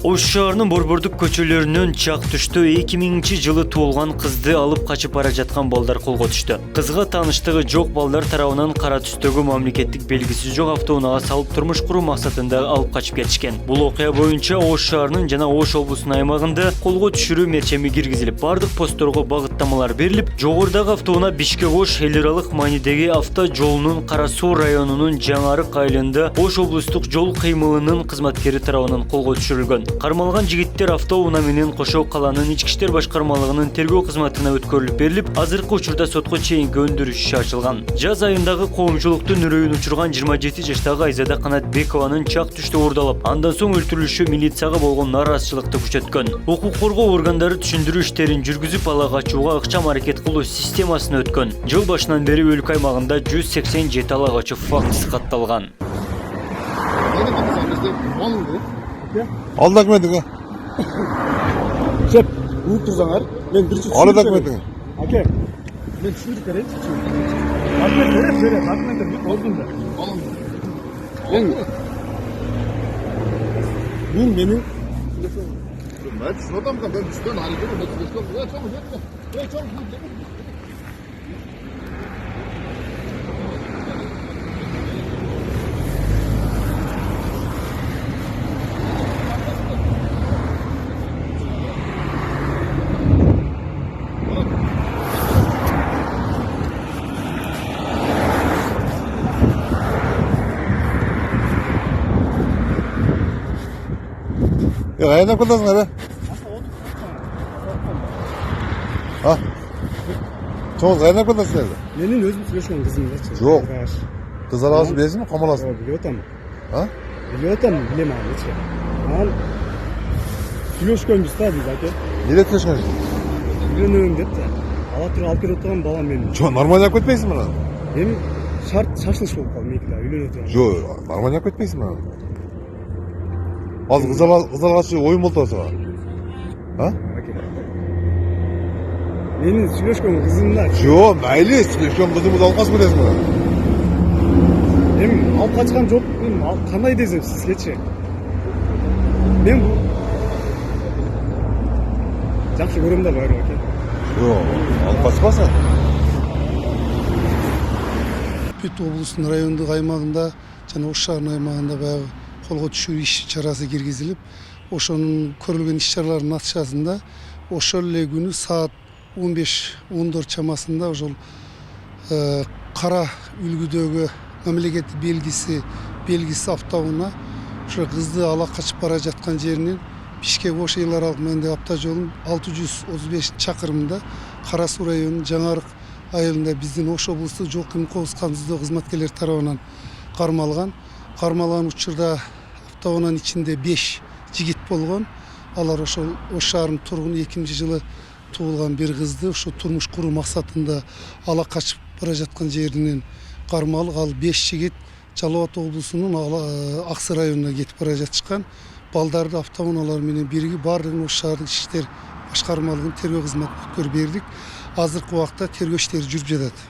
Ош шаарынын Борбордук көчөлөрүнөн чак түштө 2000-жылы туулган кызды алып качып бара жаткан балдар колго түштү. Кызга тааныштыгы жок балдар тарабынан кара түстөгү мамлекеттик белгиси жок автоунаага салып турмуш куруу максатында алып качып кетишкен. Бул окуя боюнча Ош шаарынын жана Ош облусунун аймагында колго түшүрүү мерчеми киргизилип, бардык постторго багыттамалар берилип, жогорудагы автоунаа Бишкек-Ош эл аралык маанидеги авто жолунун Кара Суу районунун Жаңарык айылында Ош облустук жол кыймылынын кызматкери тарабынан колго түшүрүлгөн. Кармалган жигиттер автоунаа менен кошо каланын ички иштер башкармалыгынын тергөө кызматына өткөрүлүп берилип, азыркы учурда сотко чейинки өндүрүш иши ачылган. Жаз айындагы коомчулуктун үрөйүн учурган 27 жаштагы Айзада Канатбекованын чак түштө уурдалып, андан соң өлтүрүлүшү милицияга болгон нараазачылыкты күчөткөн. Укук коргоо органдары түшүндүрүү иштерин жүргүзүп, ала качууга ыкчам аракет кылуу системасына өткөн. Жыл башынан бери өлкө аймагында 187 ала качуу фактысы катталган. Al dokumentini. Cep, uyup turzanlar. Ben bir çift Al dokumentini. Ake, ben şimdi kereyim. Dokument söyle, dokument oldum da. Ben benim... Ben şuradan mı? Ben üstten hareket ediyorum. Ben çabuk. Ben çabuk. Ya ayağından kullanın abi. Ha? Çoğuz ayağından kullanın abi. Benim özüm süreçten kızım da. Yok. Kızlar ağzı bilesin mi? Kamalasın. Biliyotam. Ha? Biliyotam bilemem hiç. Al. Süreçten biz tabii zaten. Nereye taşın? Biliyorum dedi. Ala tur alkır oturan babam benim. Çok normal yak etmeysin mi lan? Benim şartlaşmış olup kalmayı da öyle oturan. Yok, normal yak etmeysin mi lan? Az kızlar ağzı oyun buldu o zaman. Ha? Benim süreçten kızımlar. Yok, mayli. Süreçten kızımızı almaz mı desin mi lan? Benim al kaçkan çok benim al kanay dezim siz geçe. Ben bu жақсы көрөм да бар оке. Yok, al kaçmasa. Бүт облыстың райондық аймағында және Ош шаарынын аймағында баягы колго түшүрүү иш чарасы киргизилип, ошонун көрүлгөн иш чаралардын натыйжасында ошол эле күнү саат 15-14 чамасында ошол кара үлгүдөгү мамлекеттик белгиси автоунаа ошо кызды ала качып бара жаткан жеринен Бишкек-Ош эл аралык маанидеги автожолунун 635 чакырымында Кара Суу районунун Жаңарык айылында биздин Ош облустук жол кыймыл камсыздоо кызматкерлери тарабынан кармалган учурда автоунаанын ичинде 5 жигит болгон. Алар ошол Ош шаарынын тургуну 2000-жылы туулган бир кызды ошо турмуш куруу максатында ала качып бара жаткан жеринен кармалып, ал 5 жигит Жалал Абад облусунун Аксы районуна кетип бара жатышкан. Балдарды автоунаалар менен биригип баардыгын Ош шаардык ички иштер башкармалыгынын тергөө кызматына өткөрүп бердик. Азыркы убакта тергөө иштери жүрүп жатат.